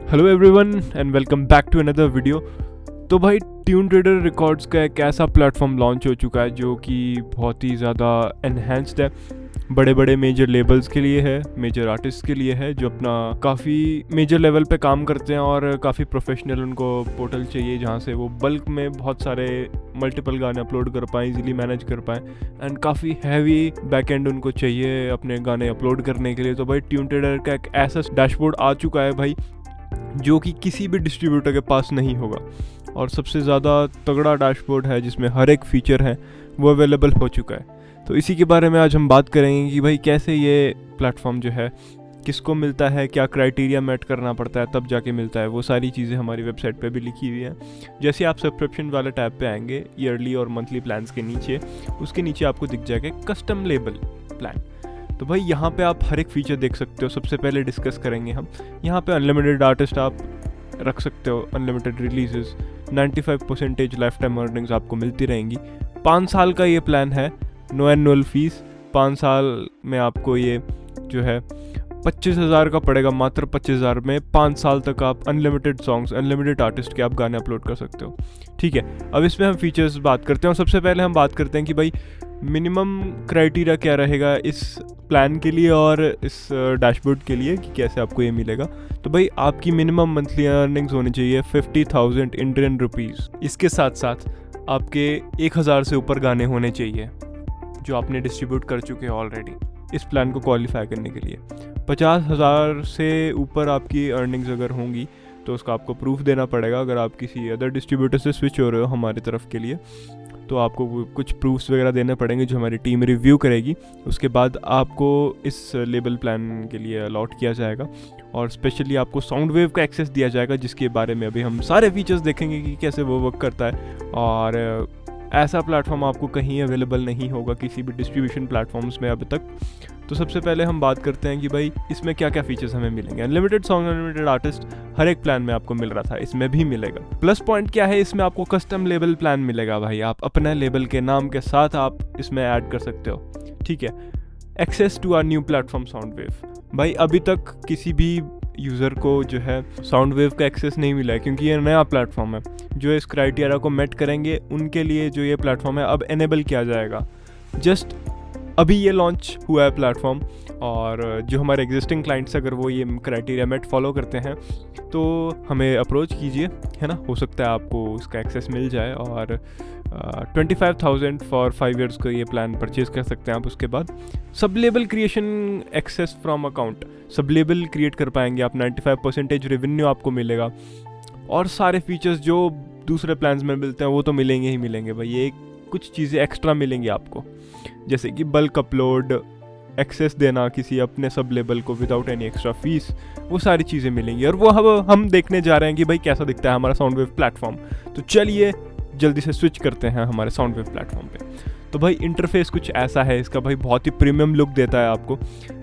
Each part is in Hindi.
Hello everyone and welcome back to another video. तो भाई ट्यून ट्रेडर रिकॉर्ड्स का एक ऐसा प्लेटफॉर्म लॉन्च हो चुका है जो कि बहुत ही ज़्यादा एनहेंस्ड है। बड़े बड़े मेजर लेबल्स के लिए है, मेजर आर्टिस्ट के लिए है जो अपना काफ़ी मेजर लेवल पे काम करते हैं और काफ़ी प्रोफेशनल उनको पोर्टल चाहिए जहाँ से वो बल्क में बहुत सारे मल्टीपल गाने अपलोड कर पाएँ, इजीली मैनेज कर पाएँ एंड काफ़ी हैवी बैकएंड उनको चाहिए अपने गाने अपलोड करने के लिए। तो भाई ट्यून ट्रेडर का एक ऐसा डैशबोर्ड आ चुका है भाई जो कि किसी भी डिस्ट्रीब्यूटर के पास नहीं होगा और सबसे ज़्यादा तगड़ा डैशबोर्ड है जिसमें हर एक फीचर है वो अवेलेबल हो चुका है। तो इसी के बारे में आज हम बात करेंगे कि भाई कैसे ये प्लेटफॉर्म जो है किसको मिलता है, क्या क्राइटेरिया मेट करना पड़ता है तब जाके मिलता है। वो सारी चीज़ें हमारी वेबसाइट पे भी लिखी हुई हैं। जैसे आप सब्सक्रिप्शन वाले टैब पे आएंगे ईयरली और मंथली प्लान्स के नीचे, उसके नीचे आपको दिख जाएगा कस्टम लेबल प्लान। तो भाई यहाँ पे आप हर एक फीचर देख सकते हो। सबसे पहले डिस्कस करेंगे हम यहाँ पे अनलिमिटेड आर्टिस्ट आप रख सकते हो, unlimited releases, 95% life time earnings आपको मिलती रहेंगी। 5 साल का ये प्लान है, नो एनुअल फीस। 5 साल में आपको ये जो है 25,000 का पड़ेगा, मात्र 25,000 में 5 साल तक आप अनलिमिटेड सॉन्ग्स, अनलिमिटेड आर्टिस्ट के आप गाने अपलोड कर सकते हो। ठीक है, अब इसमें हम फीचर्स बात करते हैं और सबसे पहले हम बात करते हैं कि भाई मिनिमम क्राइटेरिया क्या रहेगा इस प्लान के लिए और इस डैशबोर्ड के लिए कि कैसे आपको ये मिलेगा। तो भाई आपकी मिनिमम मंथली अर्निंग्स होनी चाहिए 50,000 इंडियन रुपीज़। इसके साथ साथ आपके 1,000 से ऊपर गाने होने चाहिए जो आपने डिस्ट्रीब्यूट कर चुके हैं ऑलरेडी इस प्लान को क्वालिफाई करने के लिए। 50,000 से ऊपर आपकी अर्निंग्स अगर होंगी तो उसका आपको प्रूफ देना पड़ेगा। अगर आप किसी अदर डिस्ट्रीब्यूटर से स्विच हो रहे हो हमारी तरफ के लिए तो आपको कुछ प्रूफ्स वगैरह देने पड़ेंगे जो हमारी टीम रिव्यू करेगी। उसके बाद आपको इस लेबल प्लान के लिए अलॉट किया जाएगा और स्पेशली आपको साउंड वेव का एक्सेस दिया जाएगा जिसके बारे में अभी हम सारे फीचर्स देखेंगे कि कैसे वो वर्क करता है। और ऐसा प्लेटफॉर्म आपको कहीं अवेलेबल नहीं होगा किसी भी डिस्ट्रीब्यूशन प्लेटफॉर्म्स में अभी तक। तो सबसे पहले हम बात करते हैं कि भाई इसमें क्या क्या फीचर्स हमें मिलेंगे। अनलिमिटेड सॉन्ग, अनलिमिटेड आर्टिस्ट हर एक प्लान में आपको मिल रहा था, इसमें भी मिलेगा। प्लस पॉइंट क्या है, इसमें आपको कस्टम लेबल प्लान मिलेगा। भाई आप अपने लेबल के नाम के साथ आप इसमें ऐड कर सकते हो। ठीक है, access to our new platform sound wave. भाई अभी तक किसी भी यूज़र को जो है साउंड वेव का एक्सेस नहीं मिला है क्योंकि ये नया प्लेटफॉर्म है। जो इस क्राइटेरिया को मेट करेंगे उनके लिए जो ये प्लेटफॉर्म है अब एनेबल किया जाएगा। जस्ट अभी ये लॉन्च हुआ है प्लेटफॉर्म और जो हमारे एग्जिस्टिंग क्लाइंट्स अगर वो ये क्राइटेरिया मेट फॉलो करते हैं तो हमें अप्रोच कीजिए, है ना। हो सकता है आपको इसका एक्सेस मिल जाए और 25,000 फॉर 5 ईयर्स का ये प्लान परचेज़ कर सकते हैं आप। उसके बाद sub label creation access from account, sub label create कर पाएंगे आप। 95% रेवेन्यू आपको मिलेगा और सारे फीचर्स जो दूसरे प्लान्स में मिलते हैं वो तो मिलेंगे ही मिलेंगे भाई। ये कुछ चीज़ें एक्स्ट्रा मिलेंगी आपको, जैसे कि बल्क अपलोड, एक्सेस देना किसी अपने सब लेबल को विदाउट एनी एक्स्ट्रा फीस, वो सारी चीज़ें मिलेंगी। और वो हम देखने जा रहे हैं कि भाई कैसा दिखता है हमारा साउंड वेव प्लेटफॉर्म। तो चलिए जल्दी से स्विच करते हैं हमारे साउंड वेव प्लेटफॉर्म पे। तो भाई इंटरफेस कुछ ऐसा है इसका, भाई बहुत ही प्रीमियम लुक देता है आपको।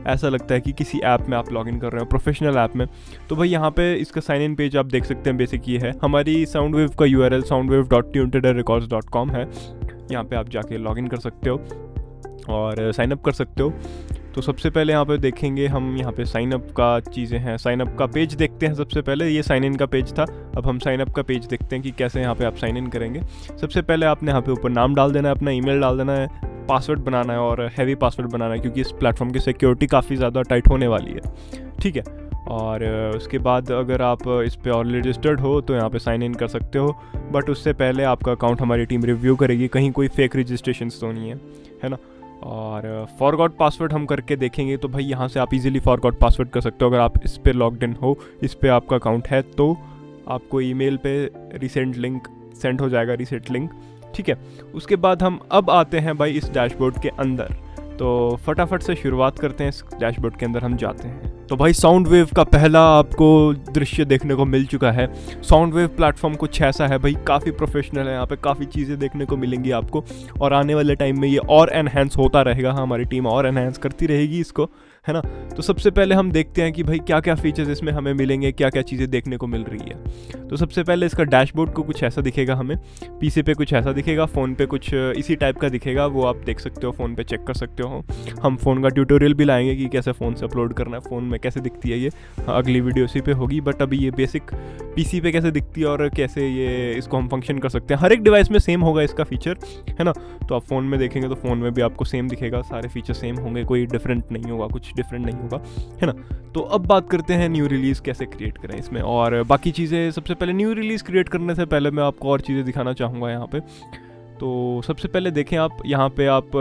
ऐसा लगता है कि किसी ऐप में आप लॉगिन कर रहे हो, प्रोफेशनल ऐप में। तो भाई यहाँ पे इसका साइन इन पेज आप देख सकते हैं। बेसिक ये है, हमारी साउंड वेव का URL soundwave.tunetraderrecords.com है। यहाँ पे आप जाके लॉगिन कर सकते हो और साइन अप कर सकते हो। तो सबसे पहले यहाँ पे देखेंगे हम, यहाँ पे साइन अप का चीज़ें हैं। साइन अप का पेज देखते हैं सबसे पहले। ये साइन इन का पेज था, अब हम साइन अप का पेज देखते हैं कि कैसे यहाँ पे आप साइन इन करेंगे। सबसे पहले आपने यहाँ पे ऊपर नाम डाल देना है, अपना ईमेल डाल देना है, पासवर्ड बनाना है और हैवी पासवर्ड बनाना है क्योंकि इस प्लेटफॉर्म की सिक्योरिटी काफ़ी ज़्यादा टाइट होने वाली है। ठीक है, और उसके बाद अगर आप इस पर ऑलरेडी रजिस्टर्ड हो तो यहाँ पे साइन इन कर सकते हो। बट उससे पहले आपका अकाउंट हमारी टीम रिव्यू करेगी, कहीं कोई फेक रजिस्ट्रेशन तो नहीं है ना। और फॉरगॉट पासवर्ड हम करके देखेंगे तो भाई यहाँ से आप इजीली फॉरगॉट पासवर्ड कर सकते हो। अगर आप इस पर लॉग्ड इन हो, इस पर आपका अकाउंट है तो आपको ईमेल पे रिसेंट लिंक सेंड हो जाएगा, रीसेट लिंक। ठीक है, उसके बाद हम अब आते हैं भाई इस डैशबोर्ड के अंदर। तो फटाफट से शुरुआत करते हैं, इस डैशबोर्ड के अंदर हम जाते हैं। तो भाई साउंड वेव का पहला आपको दृश्य देखने को मिल चुका है। साउंड वेव प्लेटफॉर्म कुछ ऐसा है भाई, काफ़ी प्रोफेशनल है। यहाँ पे काफ़ी चीज़ें देखने को मिलेंगी आपको और आने वाले टाइम में ये और एनहेंस होता रहेगा। हमारी टीम और एनहेंस करती रहेगी इसको, है ना। तो सबसे पहले हम देखते हैं कि भाई क्या क्या फीचर्स इसमें हमें मिलेंगे, क्या क्या चीज़ें देखने को मिल रही है। तो सबसे पहले इसका डैशबोर्ड को कुछ ऐसा दिखेगा हमें, पीसी पे कुछ ऐसा दिखेगा, फ़ोन पे कुछ इसी टाइप का दिखेगा, वो आप देख सकते हो, फ़ोन पे चेक कर सकते हो। हम फ़ोन का ट्यूटोरियल भी लाएंगे कि कैसे फ़ोन से अपलोड करना है, फ़ोन में कैसे दिखती है ये, अगली वीडियो इसी पे होगी। बट अभी ये बेसिक पीसी पे कैसे दिखती है और कैसे ये इसको हम फंक्शन कर सकते हैं, हर एक डिवाइस में सेम होगा इसका फीचर, है ना। तो आप फ़ोन में देखेंगे तो फ़ोन में भी आपको सेम दिखेगा, सारे फीचर सेम होंगे, कोई डिफरेंट नहीं होगा, कुछ डिफरेंट नहीं होगा, है ना। तो अब बात करते हैं न्यू रिलीज़ कैसे क्रिएट करें इसमें और बाकी चीज़ें। सबसे पहले न्यू रिलीज़ क्रिएट करने से पहले मैं आपको और चीज़ें दिखाना चाहूँगा यहाँ पे। तो सबसे पहले देखें आप यहाँ पे, आप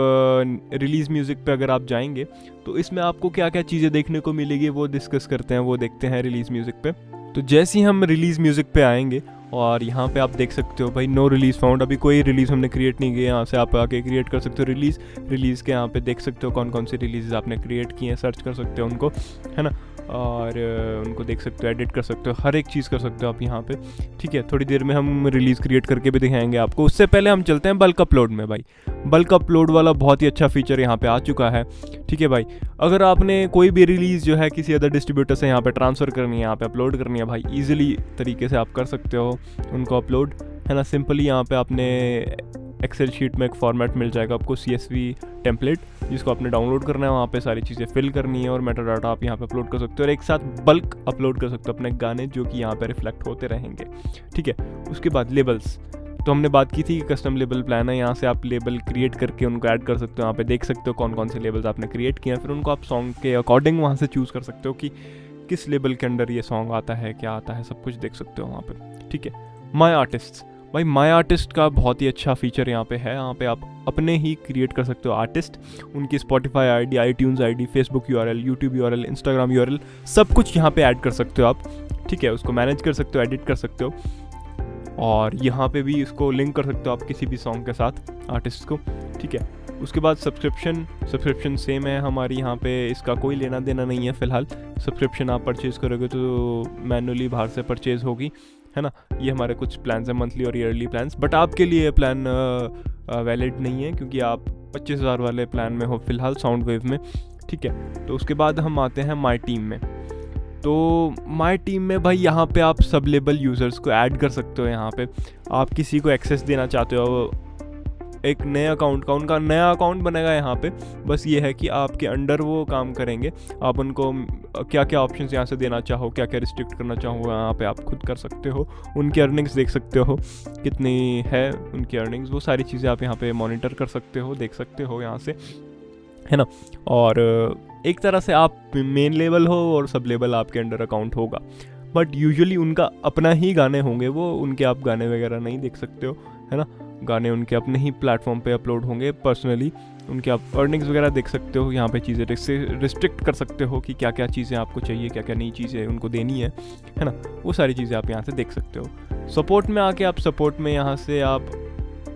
रिलीज़ म्यूज़िक पे अगर आप जाएंगे तो इसमें आपको क्या क्या चीज़ें देखने को मिलेगी वो डिस्कस करते हैं, वो देखते हैं रिलीज़ म्यूज़िक पे। तो जैसे ही हम रिलीज़ म्यूज़िक पे आएंगे और यहाँ पे आप देख सकते हो भाई नो रिलीज़ फाउंड, अभी कोई रिलीज़ हमने क्रिएट नहीं किया। यहाँ से आप आके क्रिएट कर सकते हो रिलीज़ के, यहाँ पे देख सकते हो कौन कौन सी रिलीज़ आपने क्रिएट की हैं, सर्च कर सकते हो उनको, है ना। और उनको देख सकते हो, एडिट कर सकते हो, हर एक चीज़ कर सकते हो आप यहाँ पे, ठीक है। थोड़ी देर में हम रिलीज़ क्रिएट करके भी दिखाएंगे आपको। उससे पहले हम चलते हैं बल्क अपलोड में। भाई बल्क अपलोड वाला बहुत ही अच्छा फीचर यहाँ पे आ चुका है, ठीक है भाई। अगर आपने कोई भी रिलीज़ जो है किसी अदर डिस्ट्रीब्यूटर से यहाँ पे ट्रांसफ़र करनी है, यहाँ पे अपलोड करनी है, भाई ईजिली तरीके से आप कर सकते हो उनको अपलोड, है ना। सिंपली यहाँ पे आपने एक्सेल शीट में एक फॉर्मेट मिल जाएगा आपको, CSV टेम्पलेट, जिसको आपने डाउनलोड करना है, वहाँ पे सारी चीज़ें फिल करनी है और मेटा डाटा आप यहाँ पे अपलोड कर सकते हो और एक साथ बल्क अपलोड कर सकते हो अपने गाने, जो कि यहाँ पे रिफ्लेक्ट होते रहेंगे, ठीक है। उसके बाद लेबल्स, तो हमने बात की थी कि कस्टम लेबल प्लान है, यहाँ से आप लेबल क्रिएट करके उनको ऐड कर सकते हो। यहाँ पे देख सकते हो कौन कौन से लेबल्स आपने क्रिएट किए हैं, फिर उनको आप सॉन्ग के अकॉर्डिंग वहाँ से चूज़ कर सकते हो कि किस लेबल के अंडर ये सॉन्ग आता है, क्या आता है, सब कुछ देख सकते हो वहाँ पे, ठीक है। माई आर्टिस्ट, भाई माई आर्टिस्ट का बहुत ही अच्छा फीचर यहाँ पे है। यहाँ पे आप अपने ही क्रिएट कर सकते हो आर्टिस्ट, उनकी Spotify ID, iTunes ID, Facebook URL, YouTube URL, Instagram URL, सब कुछ यहाँ पे ऐड कर सकते हो आप, ठीक है। उसको मैनेज कर सकते हो, एडिट कर सकते हो और यहाँ पे भी इसको लिंक कर सकते हो आप किसी भी सॉन्ग के साथ आर्टिस्ट को, ठीक है। उसके बाद सब्सक्रिप्शन सेम है हमारी, यहाँ पे इसका कोई लेना देना नहीं है फ़िलहाल। सब्सक्रिप्शन आप परचेज़ करोगे तो मैनुअली बाहर से परचेज़ होगी, है ना। ये हमारे कुछ प्लान्स हैं, मंथली और ईयरली प्लान्स, बट आपके लिए प्लान वैलिड नहीं है क्योंकि आप 25,000 वाले प्लान में हो फ़िलहाल साउंड वेव में, ठीक है। तो उसके बाद हम आते हैं माई टीम में। तो माई टीम में भाई यहाँ पे आप सब लेबल यूज़र्स को ऐड कर सकते हो। यहाँ पे आप किसी को एक्सेस देना चाहते हो एक नए अकाउंट का, उनका नया अकाउंट बनेगा यहाँ पे। बस ये है कि आपके अंडर वो काम करेंगे, आप उनको क्या क्या ऑप्शंस यहाँ से देना चाहो, क्या क्या रिस्ट्रिक्ट करना चाहो, यहाँ पे आप खुद कर सकते हो। उनकी अर्निंग्स देख सकते हो कितनी है उनकी अर्निंग्स, वो सारी चीज़ें आप यहाँ पे मॉनिटर कर सकते हो, देख सकते हो यहाँ से, है ना। और एक तरह से आप मेन लेवल हो और सब लेवल आपके अंडर अकाउंट होगा, बट यूजुअली उनका अपना ही गाने होंगे वो, उनके आप गाने वगैरह नहीं देख सकते हो, है ना। गाने उनके अपने ही प्लेटफॉर्म पे अपलोड होंगे, पर्सनली उनके आप अर्निंग्स वगैरह देख सकते हो। यहाँ पे चीज़ें रिस्ट्रिक्ट कर सकते हो कि क्या क्या चीज़ें आपको चाहिए, क्या क्या नई चीज़ें उनको देनी है ना। वो सारी चीज़ें आप यहाँ से देख सकते हो। सपोर्ट में आके आप सपोर्ट में यहाँ से आप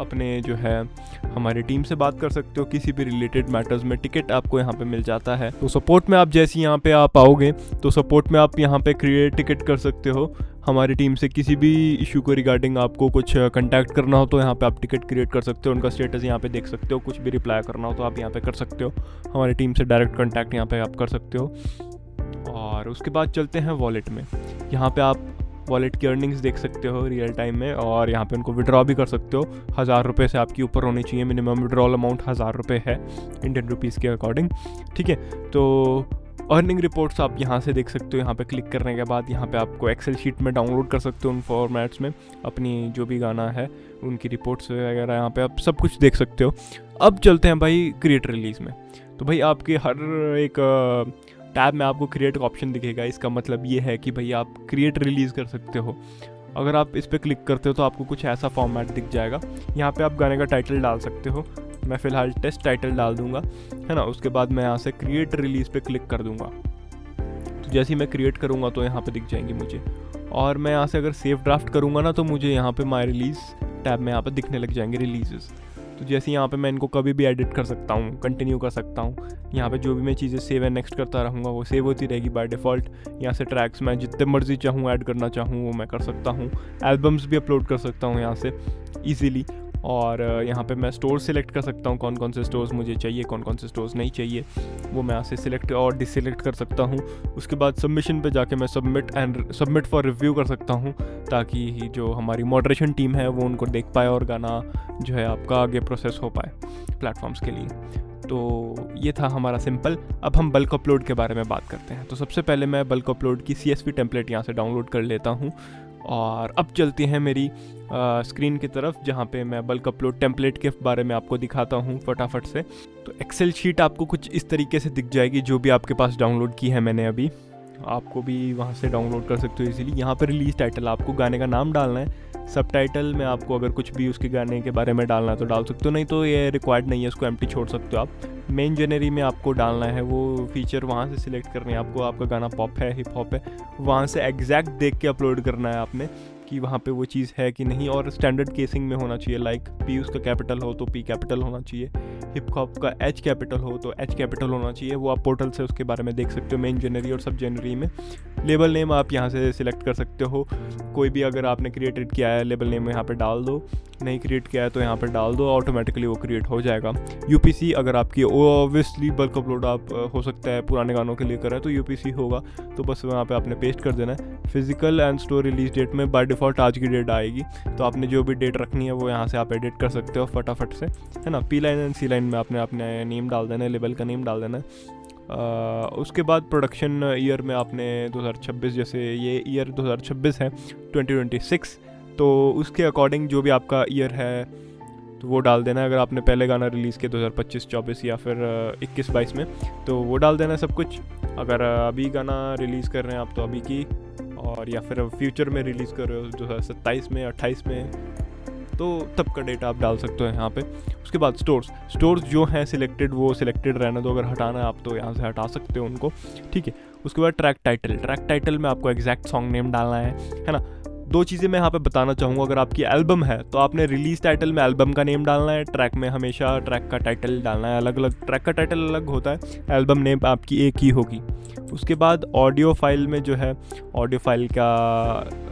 अपने जो है हमारी टीम से बात कर सकते हो, किसी भी रिलेटेड मैटर्स में टिकट आपको यहाँ पे मिल जाता है। तो सपोर्ट में आप जैसे यहाँ पे आप आओगे तो सपोर्ट में आप यहाँ पे क्रिएट टिकट कर सकते हो हमारी टीम से। किसी भी इशू को रिगार्डिंग आपको कुछ कंटैक्ट करना हो तो यहाँ पे आप टिकट क्रिएट कर सकते हो, उनका स्टेटस यहाँ पे देख सकते हो, कुछ भी रिप्लाई करना हो तो आप यहाँ पे कर सकते हो, हमारी टीम से डायरेक्ट कॉन्टैक्ट यहाँ पे आप कर सकते हो। और उसके बाद चलते हैं वॉलेट में। यहाँ पे आप वॉलेट की अर्निंग्स देख सकते हो रियल टाइम में, और यहाँ पे उनको विड्रॉ भी कर सकते हो। 1000 रुपये से आपकी ऊपर होनी चाहिए, मिनिमम विड्रॉल अमाउंट 1000 रुपये है इंडियन रुपीज़ के अकॉर्डिंग, ठीक है। तो अर्निंग रिपोर्ट्स आप यहाँ से देख सकते हो। यहाँ पे क्लिक करने के बाद यहाँ पे आपको एक्सेल शीट में डाउनलोड कर सकते हो उन फॉर्मेट्स में अपनी जो भी गाना है उनकी रिपोर्ट्स वगैरह, यहाँ पे आप सब कुछ देख सकते हो। अब चलते हैं भाई क्रिएट रिलीज़ में। तो भाई आपके हर एक टैब में आपको क्रिएट का ऑप्शन दिखेगा। इसका मतलब ये है कि भाई आप क्रिएट रिलीज़ कर सकते हो। अगर आप इस पर क्लिक करते हो तो आपको कुछ ऐसा फॉर्मेट दिख जाएगा। यहाँ पे आप गाने का टाइटल डाल सकते हो, मैं फ़िलहाल टेस्ट टाइटल डाल दूँगा, है ना। उसके बाद मैं यहाँ से क्रिएट रिलीज़ पे क्लिक कर दूँगा। तो जैसे ही मैं क्रिएट करूँगा तो यहाँ पे दिख जाएंगी मुझे, और मैं यहाँ से अगर सेव ड्राफ्ट करूँगा ना तो मुझे यहाँ पे माई रिलीज़ टैब में यहाँ पे दिखने लग जाएंगे रिलीज़ेस। तो जैसे यहाँ पे मैं इनको कभी भी एडिट कर सकता हूँ, कंटिन्यू कर सकता हूँ। यहाँ पे जो भी मैं चीज़ें सेव एंड नेक्स्ट करता रहूँगा वो सेव होती रहेगी बाय डिफ़ॉल्ट। यहाँ से ट्रैक्स मैं जितने मर्जी चाहूँ ऐड करना चाहूँ वो मैं कर सकता हूँ। एल्बम्स भी अपलोड कर सकता हूँ यहाँ से ईजीली। और यहाँ पे मैं स्टोर सेलेक्ट कर सकता हूँ, कौन कौन से स्टोर्स मुझे चाहिए, कौन कौन से स्टोर्स नहीं चाहिए, वो मैं यहाँ से सिलेक्ट और डिससेलेक्ट कर सकता हूँ। उसके बाद सबमिशन पे जाके मैं सबमिट फॉर रिव्यू कर सकता हूँ, ताकि जो हमारी मॉडरेशन टीम है वो उनको देख पाए और गाना जो है आपका आगे प्रोसेस हो पाए प्लेटफॉर्म्स के लिए। तो ये था हमारा सिंपल। अब हम बल्क अपलोड के बारे में बात करते हैं। तो सबसे पहले मैं बल्क अपलोड की CSV टेम्पलेट यहाँ से डाउनलोड कर लेता हूँ, और अब चलती हैं मेरी स्क्रीन की तरफ, जहाँ पे मैं बल्क अपलोड टेम्पलेट के बारे में आपको दिखाता हूँ फटाफट से। तो एक्सेल शीट आपको कुछ इस तरीके से दिख जाएगी, जो भी आपके पास डाउनलोड की है मैंने अभी, आपको भी वहाँ से डाउनलोड कर सकते हो इजीली। यहाँ पे रिलीज़ टाइटल, आपको गाने का नाम डालना है। सब टाइटल में आपको अगर कुछ भी उसके गाने के बारे में डालना है तो डाल सकते हो, नहीं तो ये रिक्वायर्ड नहीं है, इसको एम्प्टी छोड़ सकते हो आप। मेन जनरी में आपको डालना है वो फीचर, वहाँ से सिलेक्ट करनी है आपको, आपका गाना पॉप है, हिप हॉप है, वहाँ से एग्जैक्ट देख के अपलोड करना है आपने कि वहाँ पे वो चीज़ है कि नहीं। और स्टैंडर्ड केसिंग में होना चाहिए, लाइक P उसका कैपिटल हो तो P कैपिटल होना चाहिए, हिप हॉप का H कैपिटल हो तो H कैपिटल होना चाहिए। वो आप पोर्टल से उसके बारे में देख सकते हो मेन जनरी और सब जनरी में। लेबल नेम आप यहाँ से सिलेक्ट कर सकते हो, कोई भी अगर आपने क्रिएटेड किया है लेबल नेम यहाँ पे डाल दो, नहीं क्रिएट किया है तो यहाँ पे डाल दो, ऑटोमेटिकली वो क्रिएट हो जाएगा। UPC अगर आपकी ऑब्वियसली बल्क अपलोड आप हो सकता है पुराने गानों के लिए करें तो UPC होगा, तो बस वहाँ पे आपने पेस्ट कर देना है। Physical and store release date में बाय डिफ़ॉल्ट आज की डेट आएगी, तो आपने जो भी डेट रखनी है वो यहाँ से आप एडिट कर सकते हो फटाफट से, है ना। P line and C line में आपने अपने नेम डाल देना है, लेबल का नेम डाल देना है। उसके बाद प्रोडक्शन ईयर में आपने 2026, जैसे ये ईयर 2026 है 2026, तो उसके अकॉर्डिंग जो भी आपका ईयर है तो वो डाल देना है। अगर आपने पहले गाना रिलीज़ किया 2025-24 या फिर 21-22 में तो वो डाल देना है सब कुछ। अगर अभी गाना रिलीज़ कर रहे हैं आप तो अभी की, और या फिर फ्यूचर में रिलीज़ कर रहे हो 2027 में 28 में, तो तब का डेटा आप डाल सकते हो यहाँ पे। उसके बाद स्टोर्स जो हैं सिलेक्टेड वो सिलेक्टेड रहने दो, अगर हटाना है आप तो यहाँ से हटा सकते हो उनको, ठीक है। उसके बाद ट्रैक टाइटल में आपको एग्जैक्ट सॉन्ग नेम डालना है ना। दो चीज़ें मैं यहाँ पे बताना चाहूँगा, अगर आपकी एल्बम है तो आपने रिलीज़ टाइटल में एल्बम का नेम डालना है, ट्रैक में हमेशा ट्रैक का टाइटल डालना है। अलग अलग ट्रैक का टाइटल अलग होता है, एल्बम नेम आपकी एक ही होगी। उसके बाद ऑडियो फाइल में जो है ऑडियो फाइल का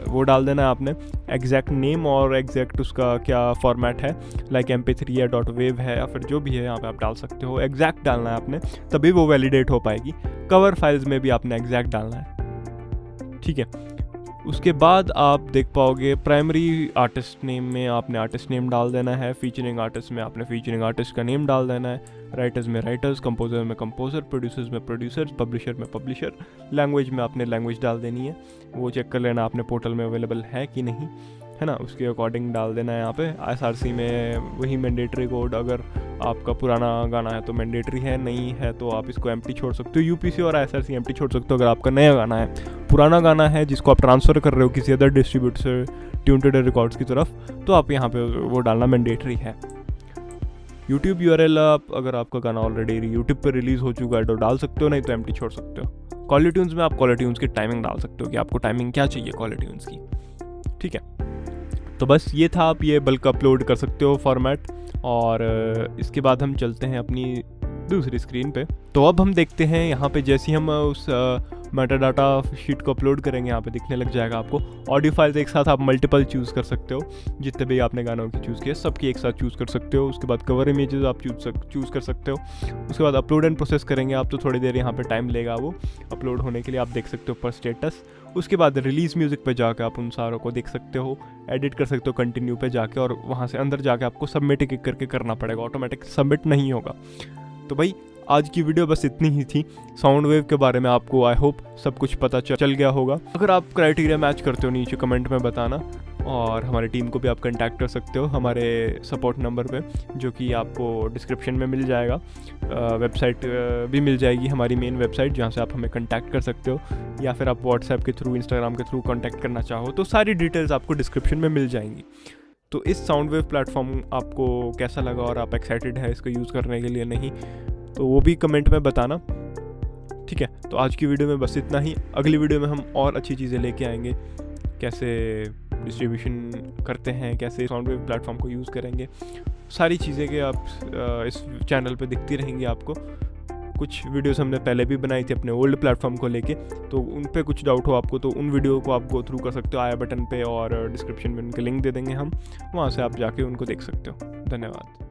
वो डाल देना है आपने, एग्जैक्ट नेम और एग्जैक्ट उसका क्या फॉर्मेट है, लाइक MP3 या .wav है या फिर जो भी है यहाँ पे आप डाल सकते हो। एग्जैक्ट डालना है आपने, तभी वो वैलिडेट हो पाएगी। कवर फाइल्स में भी आपने एग्जैक्ट डालना है, ठीक है। उसके बाद आप देख पाओगे प्राइमरी आर्टिस्ट नेम में आपने आर्टिस्ट नेम डाल देना है, फीचरिंग आर्टिस्ट में आपने फीचरिंग आर्टिस्ट का नेम डाल देना है, राइटर्स में राइटर्स, कंपोजर में कंपोजर, प्रोड्यूसर्स में प्रोड्यूसर्स, पब्लिशर में पब्लिशर, लैंग्वेज में आपने लैंग्वेज डाल देनी है, वो चेक कर लेना आपने पोर्टल में अवेलेबल है कि नहीं, है ना, उसके अकॉर्डिंग डाल देना है यहाँ पे। SRC में वही मैंडेटरी कोड, अगर आपका पुराना गाना है तो मैंडेटरी है, नहीं है तो आप इसको एम्प्टी छोड़ सकते हो। UPC और SRC एम्प्टी छोड़ सकते हो। अगर आपका नया गाना है, पुराना गाना है जिसको आप ट्रांसफ़र कर रहे हो किसी अदर डिस्ट्रीब्यूटर से ट्यून ट्रेडर रिकॉर्ड्स की तरफ, तो आप यहाँ पे वो डालना मैंडेटरी है। YouTube URL आप अगर आपका गाना ऑलरेडी YouTube पर रिलीज़ हो चुका है तो डाल सकते हो, नहीं तो एम्प्टी छोड़ सकते हो। कॉलर ट्यून्स में आप कॉलर ट्यून्स की टाइमिंग डाल सकते हो कि आपको टाइमिंग क्या चाहिए कॉलर ट्यून्स की, ठीक है। तो बस ये था, आप ये बल्क अपलोड कर सकते हो फॉर्मेट। और इसके बाद हम चलते हैं अपनी दूसरी स्क्रीन पे। तो अब हम देखते हैं यहाँ पे, जैसे हम उस मेटा डाटा शीट को अपलोड करेंगे यहाँ पे दिखने लग जाएगा आपको ऑडियो फाइल्स। एक साथ आप मल्टीपल चूज़ कर सकते हो, जितने भी आपने गानों की चूज़ किए सबकी एक साथ चूज़ कर सकते हो। उसके बाद कवर इमेजेस आप चूज़ कर सकते हो। उसके बाद अपलोड एंड प्रोसेस करेंगे आप तो थोड़ी देर यहाँ पे टाइम लेगा वो अपलोड होने के लिए, आप देख सकते हो पर स्टेटस। उसके बाद रिलीज़ म्यूज़िक पे जाकर आप उन सारों को देख सकते हो, एडिट कर सकते हो कंटिन्यू पे जाके, और वहाँ से अंदर जाके आपको सबमिट एक करके करना पड़ेगा, ऑटोमेटिक सबमिट नहीं होगा। तो भाई आज की वीडियो बस इतनी ही थी। साउंड वेव के बारे में आपको आई होप सब कुछ पता चल गया होगा। अगर आप क्राइटेरिया मैच करते हो नीचे कमेंट में बताना, और हमारी टीम को भी आप कांटेक्ट कर सकते हो हमारे सपोर्ट नंबर पे, जो कि आपको डिस्क्रिप्शन में मिल जाएगा। वेबसाइट भी मिल जाएगी, हमारी मेन वेबसाइट, जहाँ से आप हमें कांटेक्ट कर सकते हो, या फिर आप व्हाट्सएप के थ्रू, इंस्टाग्राम के थ्रू कांटेक्ट करना चाहो तो सारी डिटेल्स आपको डिस्क्रिप्शन में मिल जाएंगी। तो इस साउंड वेव प्लेटफॉर्म आपको कैसा लगा और आप एक्साइटेड है इसको यूज़ करने के लिए नहीं, तो वो भी कमेंट में बताना, ठीक है। तो आज की वीडियो में बस इतना ही। अगली वीडियो में हम और अच्छी चीज़ें लेके आएंगे, कैसे डिस्ट्रीब्यूशन करते हैं, कैसे साउंड वेव प्लेटफॉर्म को यूज़ करेंगे, सारी चीज़ें कि आप इस चैनल पे दिखती रहेंगी आपको। कुछ वीडियोस हमने पहले भी बनाई थी अपने ओल्ड प्लेटफॉर्म को लेके, तो उन पे कुछ डाउट हो आपको तो उन वीडियो को आप गो थ्रू कर सकते हो आई बटन पे, और डिस्क्रिप्शन में उनके लिंक दे देंगे हम, वहाँ से आप जाके उनको देख सकते हो। धन्यवाद।